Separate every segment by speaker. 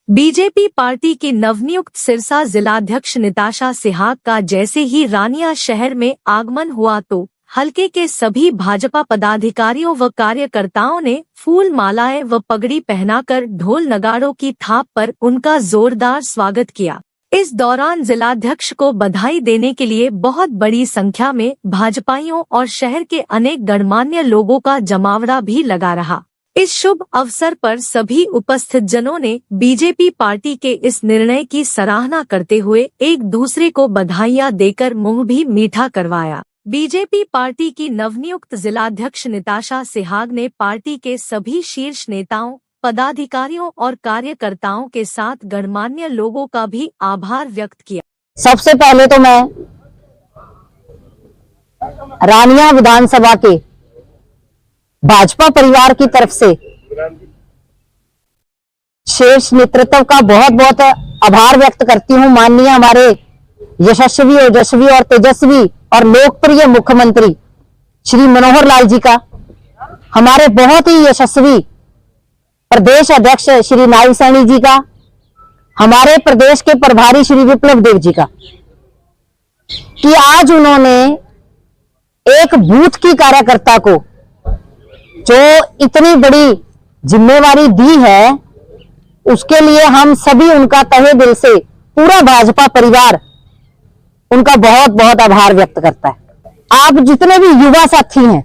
Speaker 1: BJP party की नवनियुक्त सिरसा जिलाध्यक्ष निताशा सिहाग का जैसे ही रानिया शहर में आगमन हुआ तो हलके के सभी भाजपा पदाधिकारियों व कार्यकर्ताओं ने फूल मालाएं व पगड़ी पहनाकर ढोल नगाड़ों की थाप पर उनका जोरदार स्वागत किया। इस दौरान जिलाध्यक्ष को बधाई देने के लिए बहुत बड़ी संख्या में भाजपाइयों और शहर के अनेक गणमान्य लोगों का जमावड़ा भी लगा रहा। इस शुभ अवसर पर सभी उपस्थित जनों ने बीजेपी पार्टी के इस निर्णय की सराहना करते हुए एक दूसरे को बधाइयां देकर मुंह भी मीठा करवाया। बीजेपी पार्टी की नवनियुक्त जिलाध्यक्ष निताशा सिहाग ने पार्टी के सभी शीर्ष नेताओं, पदाधिकारियों और कार्यकर्ताओं के साथ गणमान्य लोगों का भी आभार व्यक्त किया।
Speaker 2: सबसे पहले तो मैं रानिया विधानसभा के भाजपा परिवार की तरफ से शीर्ष नेतृत्व का बहुत बहुत आभार व्यक्त करती हूं। माननीय हमारे यशस्वी, ओजस्वी और तेजस्वी और लोकप्रिय मुख्यमंत्री श्री मनोहर लाल जी का, हमारे बहुत ही यशस्वी प्रदेश अध्यक्ष श्री नायब सैनी जी का, हमारे प्रदेश के प्रभारी श्री विप्लव देव जी का, कि आज उन्होंने एक बूथ की कार्यकर्ता को जो इतनी बड़ी जिम्मेवारी दी है, उसके लिए हम सभी उनका तहे दिल से पूरा भाजपा परिवार उनका बहुत बहुत आभार व्यक्त करता है। आप जितने भी युवा साथी हैं,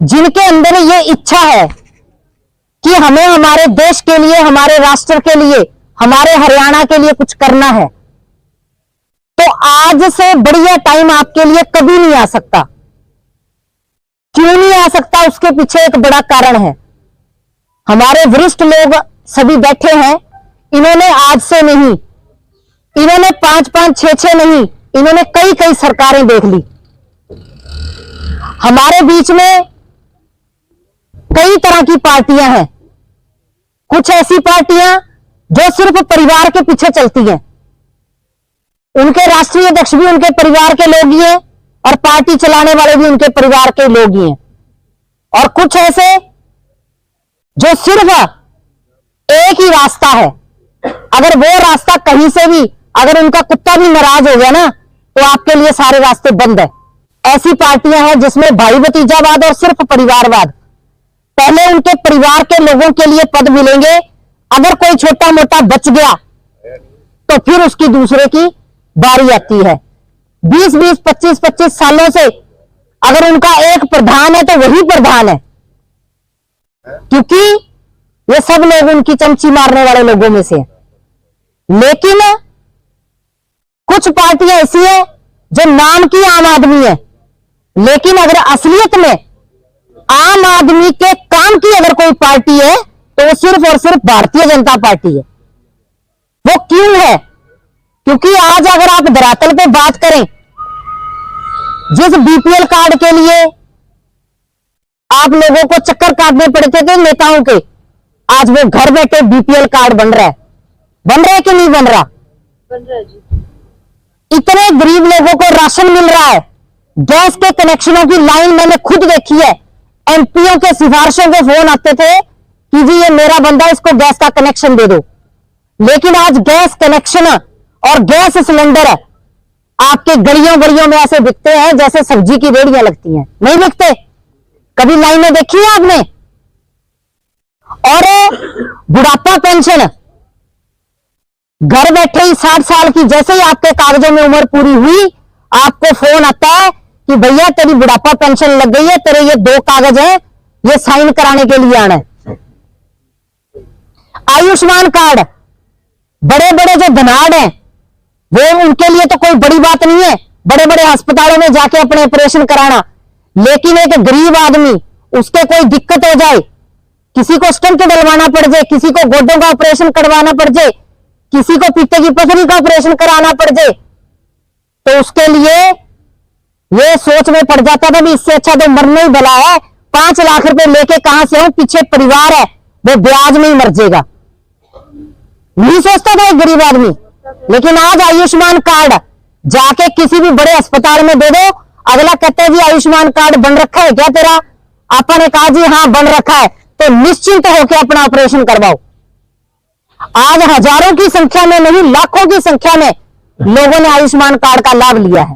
Speaker 2: जिनके अंदर ये इच्छा है कि हमें हमारे देश के लिए, हमारे राष्ट्र के लिए, हमारे हरियाणा के लिए कुछ करना है, तो आज से बढ़िया टाइम आपके लिए कभी नहीं आ सकता। क्यों नहीं आ सकता? उसके पीछे एक बड़ा कारण है। हमारे वरिष्ठ लोग सभी बैठे हैं। इन्होंने आज से नहीं, इन्होंने 5-5, 6-6 नहीं, इन्होंने कई कई सरकारें देख ली। हमारे बीच में कई तरह की पार्टियां हैं। कुछ ऐसी पार्टियां जो सिर्फ परिवार के पीछे चलती हैं, उनके राष्ट्रीय अध्यक्ष भी उनके परिवार के लोग ही हैं और पार्टी चलाने वाले भी उनके परिवार के लोग ही हैं। और कुछ ऐसे जो सिर्फ एक ही रास्ता है, अगर वो रास्ता कहीं से भी, अगर उनका कुत्ता भी नाराज हो गया ना, तो आपके लिए सारे रास्ते बंद है। ऐसी पार्टियां हैं जिसमें भाई भतीजावाद और सिर्फ परिवारवाद। पहले उनके परिवार के लोगों के लिए पद मिलेंगे, अगर कोई छोटा मोटा बच गया तो फिर उसकी दूसरे की बारी आती है। 20-20, 25-25 सालों से अगर उनका एक प्रधान है तो वही प्रधान है, क्योंकि ये सब लोग उनकी चमची मारने वाले लोगों में से हैं। लेकिन कुछ पार्टियां ऐसी हैं जो नाम की आम आदमी है, लेकिन अगर असलियत में आम आदमी के काम की अगर कोई पार्टी है तो वो सिर्फ और सिर्फ भारतीय जनता पार्टी है। वो क्यों है? क्योंकि आज अगर आप धरातल पे बात करें, जिस बीपीएल कार्ड के लिए आप लोगों को चक्कर काटने पड़ते थे नेताओं के, आज वो घर बैठे बीपीएल कार्ड बन रहा है। बन रहा है कि नहीं बन रहा?
Speaker 3: बन रहा है जी।
Speaker 2: इतने गरीब लोगों को राशन मिल रहा है। गैस के कनेक्शनों की लाइन मैंने खुद देखी है। एमपीओ के सिफारिशों के फोन आते थे कि जी ये मेरा बंदा, इसको गैस का कनेक्शन दे दो। लेकिन आज गैस कनेक्शन और गैस सिलेंडर आपके गलियों गलियों में ऐसे बिकते हैं जैसे सब्जी की रेहड़ियां लगती हैं। नहीं बिकते? कभी लाइनें देखी है आपने? और बुढ़ापा पेंशन घर बैठे ही 60 साल की, जैसे ही आपके कागजों में उम्र पूरी हुई, आपको फोन आता है कि भैया तेरी बुढ़ापा पेंशन लग गई है, तेरे ये 2 कागज हैं, ये साइन कराने के लिए आना है। आयुष्मान कार्ड, बड़े बड़े जो धनाढ़ हैं वो, उनके लिए तो कोई बड़ी बात नहीं है बड़े बड़े अस्पतालों में जाके अपने ऑपरेशन कराना। लेकिन एक गरीब आदमी, उसके कोई दिक्कत हो जाए, किसी को स्टंट डलवाना पड़ जाए, किसी को गोडों का ऑपरेशन करवाना पड़ जाए, किसी को पीते की पथरी का ऑपरेशन कराना पड़ जाए, तो उसके लिए ये सोच में पड़ जाता था भी इससे अच्छा तो मरना ही भला है। 5 लाख रुपए लेके कहां से आऊं, पीछे परिवार है, वो ब्याज में ही मर जाएगा। नहीं सोचता था एक गरीब आदमी। लेकिन आज आयुष्मान कार्ड जाके किसी भी बड़े अस्पताल में दे दो, अगला कहते हैं जी आयुष्मान कार्ड बन रखा है क्या तेरा? आपने कहा जी हाँ बन रखा है, तो निश्चिंत होकर अपना ऑपरेशन करवाओ। आज हजारों की संख्या में नहीं, लाखों की संख्या में लोगों ने आयुष्मान कार्ड का लाभ लिया है।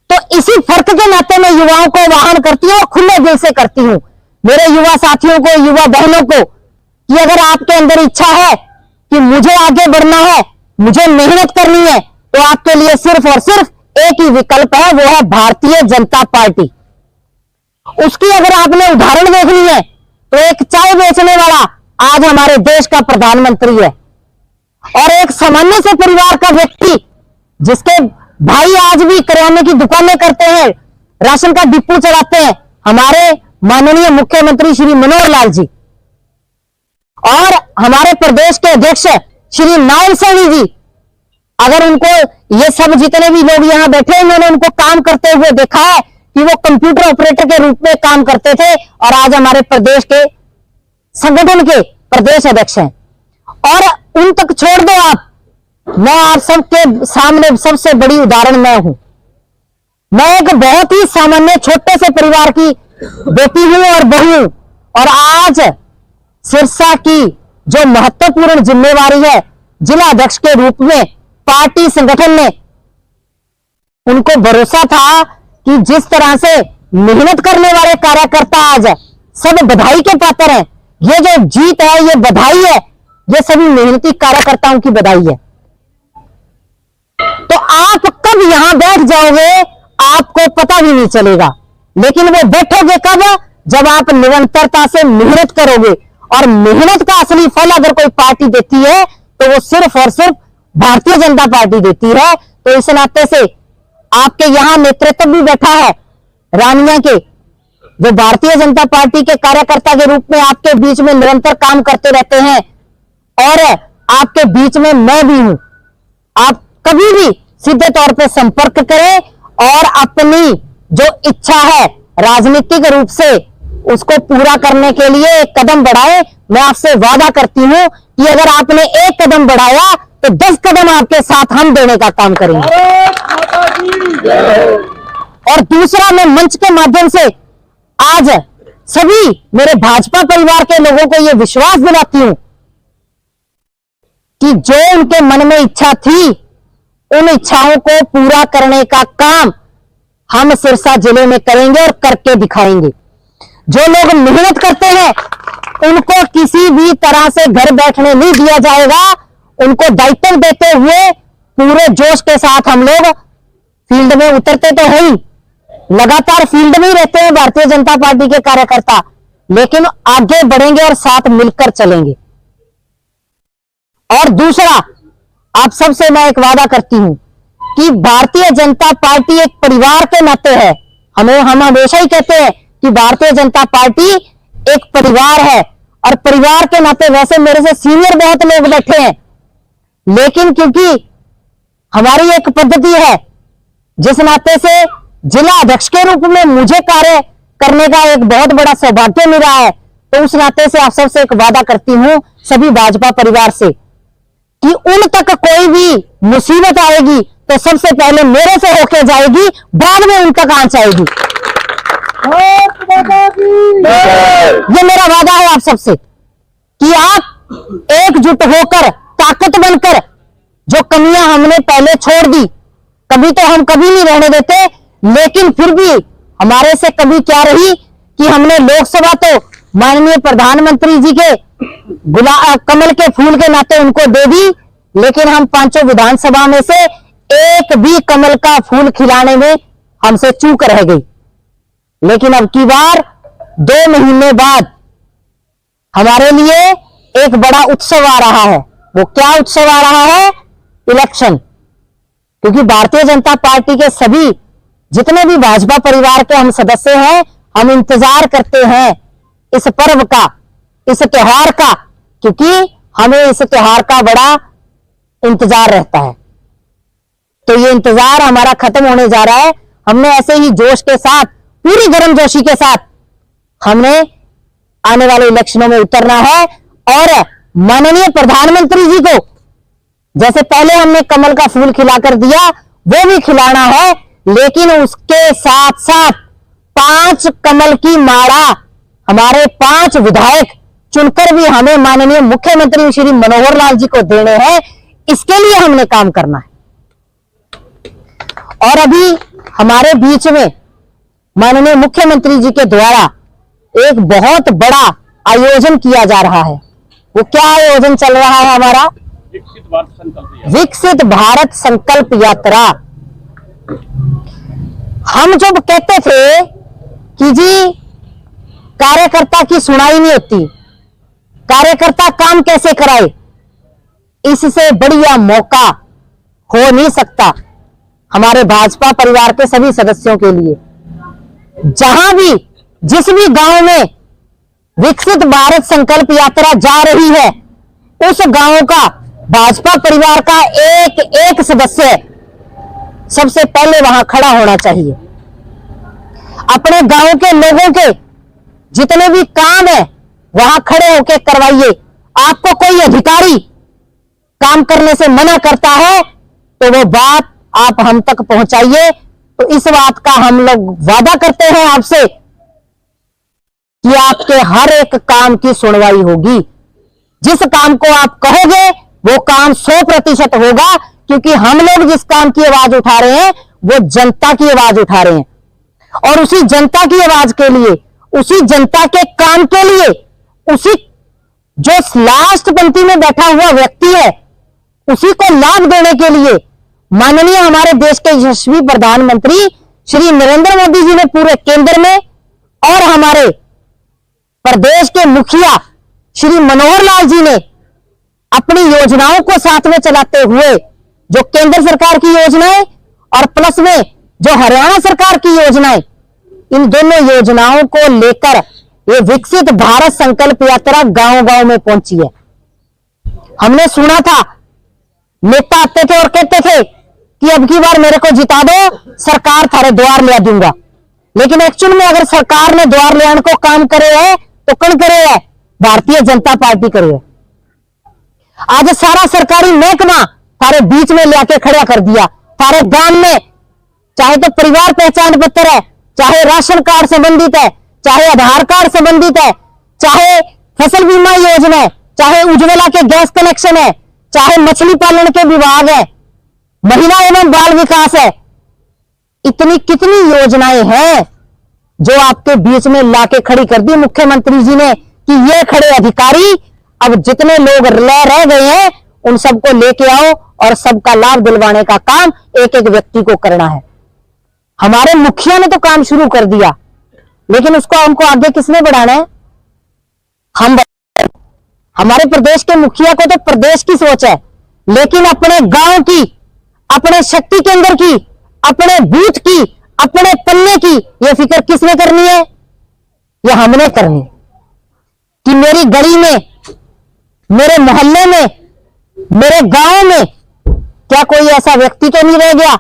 Speaker 2: तो इसी फर्क के नाते मैं युवाओं को आह्वान करती हूं और खुले दिल से करती हूं, मेरे युवा साथियों को, युवा बहनों को, कि अगर आपके अंदर इच्छा है कि मुझे आगे बढ़ना है, मुझे मेहनत करनी है, तो आपके लिए सिर्फ और सिर्फ एक ही विकल्प है, वो है भारतीय जनता पार्टी। उसकी अगर आपने उदाहरण देखनी है तो एक चाय बेचने वाला आज हमारे देश का प्रधानमंत्री है, और एक सामान्य से परिवार का व्यक्ति जिसके भाई आज भी किराने की दुकानें करते हैं, राशन का डिपो चलाते हैं, हमारे माननीय मुख्यमंत्री श्री मनोहर लाल जी, और हमारे प्रदेश के अध्यक्ष श्री नारायण सैनी जी, अगर उनको ये सब जितने भी लोग यहां बैठे हैं, उन्होंने उनको काम करते हुए देखा है कि वो कंप्यूटर ऑपरेटर के रूप में काम करते थे और आज हमारे प्रदेश के संगठन के प्रदेश अध्यक्ष हैं। और उन तक छोड़ दो आप, मैं आप सबके सामने सबसे बड़ी उदाहरण मैं हूं। मैं एक बहुत ही सामान्य छोटे से परिवार की बेटी हूं और बहू हूं, और आज सिरसा की जो महत्वपूर्ण जिम्मेवारी है जिला अध्यक्ष के रूप में पार्टी संगठन ने, उनको भरोसा था कि जिस तरह से मेहनत करने वाले कार्यकर्ता आज सब बधाई के पात्र हैं, ये जो जीत है, ये बधाई है, ये सभी मेहनती कार्यकर्ताओं की बधाई है। तो आप कब यहां बैठ जाओगे आपको पता भी नहीं चलेगा, लेकिन वो बैठोगे कब, जब आप निरंतरता से मेहनत करोगे। और मेहनत का असली फल अगर कोई पार्टी देती है तो वो सिर्फ और सिर्फ भारतीय जनता पार्टी देती है। तो इस नाते से आपके यहां नेतृत्व भी बैठा है रानिया के, जो भारतीय जनता पार्टी के कार्यकर्ता के रूप में आपके बीच में निरंतर काम करते रहते हैं, और आपके बीच में मैं भी हूं। आप कभी भी सीधे तौर पे संपर्क करें और अपनी जो इच्छा है राजनीतिक रूप से उसको पूरा करने के लिए एक कदम बढ़ाएं। मैं आपसे वादा करती हूं कि अगर आपने एक कदम बढ़ाया तो 10 कदम आपके साथ हम देने का काम करेंगे। और दूसरा, मैं मंच के माध्यम से आज सभी मेरे भाजपा परिवार के लोगों को यह विश्वास दिलाती हूं कि जो उनके मन में इच्छा थी, उन इच्छाओं को पूरा करने का काम हम सिरसा जिले में करेंगे और करके दिखाएंगे। जो लोग मेहनत करते हैं उनको किसी भी तरह से घर बैठने नहीं दिया जाएगा। उनको दायित्व देते हुए पूरे जोश के साथ हम लोग फील्ड में उतरते तो है ही, लगातार फील्ड में ही रहते हैं भारतीय जनता पार्टी के कार्यकर्ता, लेकिन आगे बढ़ेंगे और साथ मिलकर चलेंगे। और दूसरा, आप सबसे मैं एक वादा करती हूं कि भारतीय जनता पार्टी एक परिवार के नाते है। हम हमेशा ही कहते हैं कि भारतीय जनता पार्टी एक परिवार है, और परिवार के नाते वैसे मेरे से सीनियर बहुत लोग बैठे हैं, लेकिन क्योंकि हमारी एक पद्धति है, जिस नाते से जिला अध्यक्ष के रूप में मुझे कार्य करने का एक बहुत बड़ा सौभाग्य मिला है, तो उस नाते से आप सबसे एक वादा करती हूं सभी भाजपा परिवार से कि उन तक कोई भी मुसीबत आएगी तो सबसे पहले मेरे से होके जाएगी, बाद में उन तक आंच आएगी। ये मेरा वादा है आप सबसे कि आप एकजुट होकर, ताकत बनकर, जो कमियां हमने पहले छोड़ दी, कभी तो हम कभी नहीं रहने देते, लेकिन फिर भी हमारे से कभी क्या रही कि हमने लोकसभा तो माननीय प्रधानमंत्री जी के कमल के फूल के नाते उनको दे दी, लेकिन हम पांचों विधानसभा में से एक भी कमल का फूल खिलाने में हमसे चूक रह गई। लेकिन अब की बार 2 महीने बाद हमारे लिए एक बड़ा उत्सव आ रहा है। वो क्या उत्सव आ रहा है? इलेक्शन। क्योंकि भारतीय जनता पार्टी के सभी जितने भी भाजपा परिवार के हम सदस्य हैं, हम इंतजार करते हैं इस पर्व का, इस त्योहार का, क्योंकि हमें इस त्योहार का बड़ा इंतजार रहता है। तो ये इंतजार हमारा खत्म होने जा रहा है। हमने ऐसे ही जोश के साथ, पूरी गर्मजोशी के साथ हमने आने वाले इलेक्शनों में उतरना है, और माननीय प्रधानमंत्री जी को जैसे पहले हमने कमल का फूल खिलाकर दिया, वो भी खिलाना है, लेकिन उसके साथ साथ 5 कमल की माला हमारे 5 विधायक चुनकर भी हमें माननीय मुख्यमंत्री श्री मनोहर लाल जी को देने हैं, इसके लिए हमने काम करना है। और अभी हमारे बीच में माननीय मुख्यमंत्री जी के द्वारा एक बहुत बड़ा आयोजन किया जा रहा है। वो क्या आयोजन चल रहा है हमारा? विकसित भारत संकल्प यात्रा। हम जब कहते थे कि जी कार्यकर्ता की सुनाई नहीं होती, कार्यकर्ता काम कैसे कराए, इससे बढ़िया मौका हो नहीं सकता हमारे भाजपा परिवार के सभी सदस्यों के लिए। जहां भी जिस भी गांव में विकसित भारत संकल्प यात्रा जा रही है, उस गांव का भाजपा परिवार का एक एक सदस्य सबसे पहले वहां खड़ा होना चाहिए। अपने गांव के लोगों के जितने भी काम है वहां खड़े होकर करवाइए। आपको कोई अधिकारी काम करने से मना करता है तो वो बात आप हम तक पहुंचाइए। तो इस बात का हम लोग वादा करते हैं आपसे कि आपके हर एक काम की सुनवाई होगी। जिस काम को आप कहोगे वो काम 100% होगा, क्योंकि हम लोग जिस काम की आवाज उठा रहे हैं वो जनता की आवाज उठा रहे हैं। और उसी जनता की आवाज के लिए, उसी जनता के काम के लिए, उसी जो लास्ट पंक्ति में बैठा हुआ व्यक्ति है उसी को लाभ देने के लिए माननीय हमारे देश के यशस्वी प्रधानमंत्री श्री नरेंद्र मोदी जी ने पूरे केंद्र में और हमारे प्रदेश के मुखिया श्री मनोहर लाल जी ने अपनी योजनाओं को साथ में चलाते हुए जो केंद्र सरकार की योजनाएं और प्लस में जो हरियाणा सरकार की योजनाएं, इन दोनों योजनाओं को लेकर ये विकसित भारत संकल्प यात्रा गांव-गांव में पहुंची है। हमने सुना था नेता आते थे और कहते थे कि अब की बार मेरे को जिता दो, सरकार थारे द्वार ले दूंगा। लेकिन एक्चुअल में अगर सरकार ने द्वार ले आने को काम करे है तो कौन करे है? भारतीय जनता पार्टी करे है। आज सारा सरकारी महकमा थारे बीच में लेके खड़ा कर दिया। थारे गांव में चाहे तो परिवार पहचान पत्र है, चाहे राशन कार्ड संबंधित है, चाहे आधार कार्ड संबंधित है, चाहे फसल बीमा योजना है, चाहे उज्ज्वला के गैस कनेक्शन है, चाहे मछली पालन के विभाग है, महिला एवं बाल विकास है, इतनी कितनी योजनाएं हैं जो आपके बीच में लाके खड़ी कर दी मुख्यमंत्री जी ने कि ये खड़े अधिकारी अब जितने लोग रह गए हैं उन सबको लेके आओ और सबका लाभ दिलवाने का काम एक एक व्यक्ति को करना है। हमारे मुखिया ने तो काम शुरू कर दिया, लेकिन उसको हमको आगे किसने बढ़ाना है? हम। हमारे प्रदेश के मुखिया को तो प्रदेश की सोच है, लेकिन अपने गांव की, अपने शक्ति केंद्र की, अपने बूथ की, अपने पन्ने की ये फिक्र किसने करनी है? ये हमने करनी कि मेरी गली में, मेरे मोहल्ले में, मेरे गांव में क्या कोई ऐसा व्यक्ति तो नहीं रह गया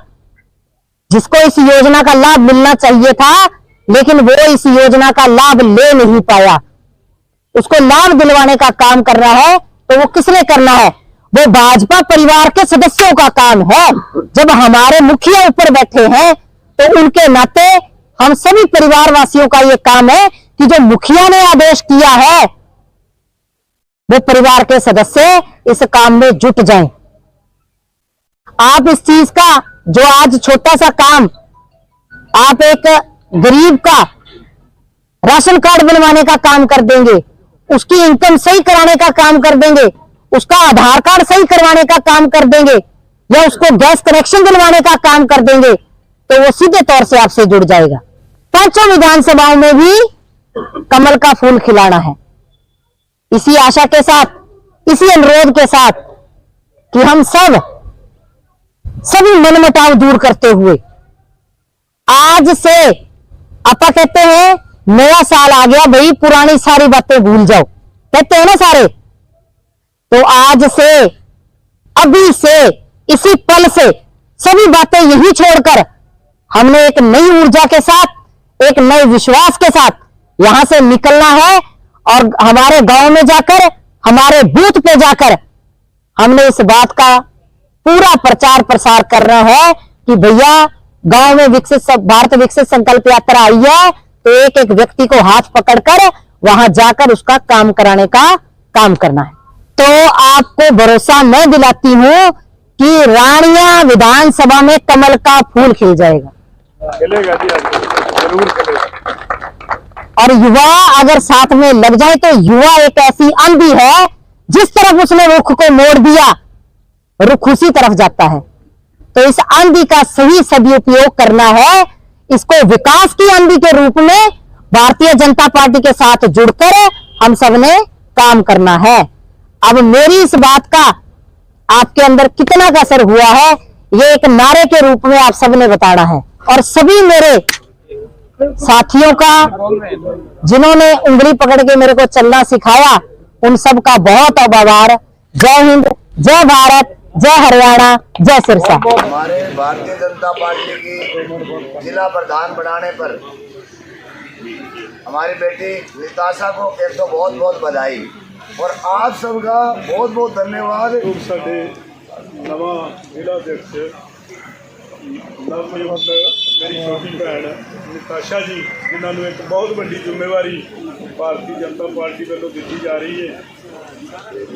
Speaker 2: जिसको इस योजना का लाभ मिलना चाहिए था, लेकिन वो इस योजना का लाभ ले नहीं पाया। उसको लाभ दिलवाने का काम करना है तो वो किसने करना है? वो भाजपा परिवार के सदस्यों का काम है। जब हमारे मुखिया ऊपर बैठे हैं तो उनके नाते हम सभी परिवार वासियों का ये काम है कि जो मुखिया ने आदेश किया है वो परिवार के सदस्य इस काम में जुट जाएं। आप इस चीज का जो आज छोटा सा काम, आप एक गरीब का राशन कार्ड बनवाने का काम कर देंगे, उसकी इनकम सही कराने का काम कर देंगे, उसका आधार कार्ड सही करवाने का काम कर देंगे, या उसको गैस कनेक्शन दिलवाने का काम कर देंगे, तो वो सीधे तौर से आपसे जुड़ जाएगा। पांचों विधानसभाओं में भी कमल का फूल खिलाना है। इसी आशा के साथ, इसी अनुरोध के साथ कि हम सभी मनमुटाव दूर करते हुए आज से, आपा कहते हैं नया साल आ गया भाई, पुरानी सारी बातें भूल जाओ, कहते हैं ना सारे। तो आज से, अभी से, इसी पल से सभी बातें यही छोड़कर हमने एक नई ऊर्जा के साथ, एक नए विश्वास के साथ यहां से निकलना है और हमारे गांव में जाकर, हमारे बूथ पे जाकर हमने इस बात का पूरा प्रचार प्रसार करना है कि भैया गांव में भारत विकसित संकल्प यात्रा आई है, तो एक एक व्यक्ति को हाथ पकड़कर वहां जाकर उसका काम कराने का काम करना है। तो आपको भरोसा मैं दिलाती हूं कि रानिया विधानसभा में कमल का फूल खिल जाएगा,
Speaker 4: खिलेगा जी, जरूर खिलेगा।
Speaker 2: और युवा अगर साथ में लग जाए तो युवा एक ऐसी आंधी है, जिस तरफ उसने रुख को मोड़ दिया रुख उसी तरफ जाता है। तो इस आंधी का सही सदुपयोग करना है, इसको विकास की आंधी के रूप में भारतीय जनता पार्टी के साथ जुड़कर हम सबने काम करना है। अब मेरी इस बात का आपके अंदर कितना का असर हुआ है, ये एक नारे के रूप में आप सबने बताना है। और सभी मेरे साथियों का जिन्होंने उंगली पकड़ के मेरे को चलना सिखाया, उन सब का बहुत आभार। जय हिंद, जय भारत, जय हरियाणा, जय सिरसा।
Speaker 5: हमारे भारतीय जनता पार्टी की जिला प्रधान बनाने पर हमारी बेटी निताशा को एक तो बहुत बहुत बधाई, और आप सबका बहुत बहुत धन्यवाद।
Speaker 4: साडे नवा जिला अध्यक्ष नवनियुक्त मेरी छोटी भैन निताशा जी, जिन्होंने एक बहुत बड़ी जिम्मेवारी भारतीय जनता पार्टी वालों दी जा रही है।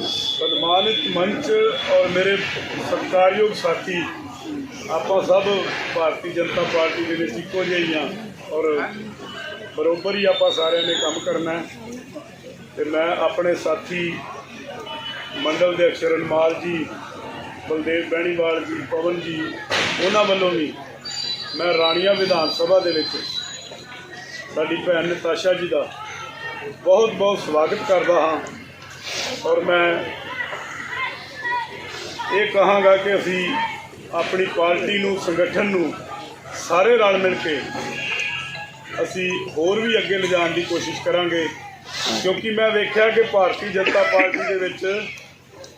Speaker 4: सम्मानित मंच और मेरे सत्कारयोग साथी, आप सब भारतीय जनता पार्टी के विच इक्को जिही हाँ, और बरोबर ही आप सारे ने काम करना है। तो मैं अपने साथी मंडल के अक्षरनमाल जी, बलदेव बैणीवाल जी, पवन जी, उन्होंने वालों भी मैं राणिया विधान सभा के साडी भैन निताशा जी का बहुत बहुत स्वागत करता हाँ। और मैं ये कहांगा कि असी अपनी पार्टी नूं, संगठन नूं सारे रल मिल के असी होर भी अगे ले जाने की कोशिश करांगे, क्योंकि मैं वेख्या कि भारतीय जनता पार्टी के विच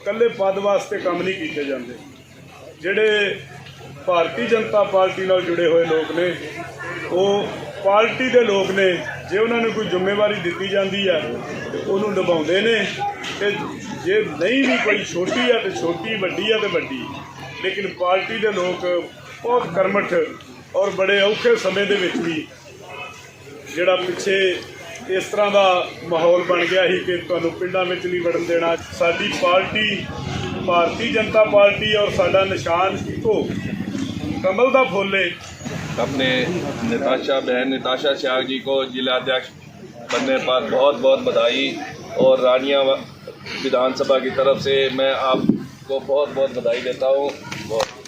Speaker 4: कल्ले पद वास्ते काम नहीं किए जाते। जिहड़े भारतीय जनता पार्टी नाल जुड़े हुए लोग ने, वो पार्टी के लोग ने, जे उन्होंने कोई जिम्मेवारी दी जाती है तो उन्होंने निभाते हैं, ते जे नहीं भी कोई छोटी है तो छोटी, वड्डी है तो वड्डी। लेकिन पार्टी के लोग बहुत कर्मठ और बड़े औखे समय दे विच भी जिहड़ा पिछे इस तरह का माहौल बन गया ही कि तुहानूं पिंडां विच नहीं वड़न देना। साडी पार्टी भारतीय जनता पार्टी और साडा निशान इक्को कमल दा फुल है।
Speaker 6: अपने निताशा बहन निताशा सियाग जी को जिला अध्यक्ष बनने पर बहुत बहुत बधाई, और रानिया विधानसभा की तरफ से मैं आपको बहुत बहुत बधाई देता हूँ। बहुत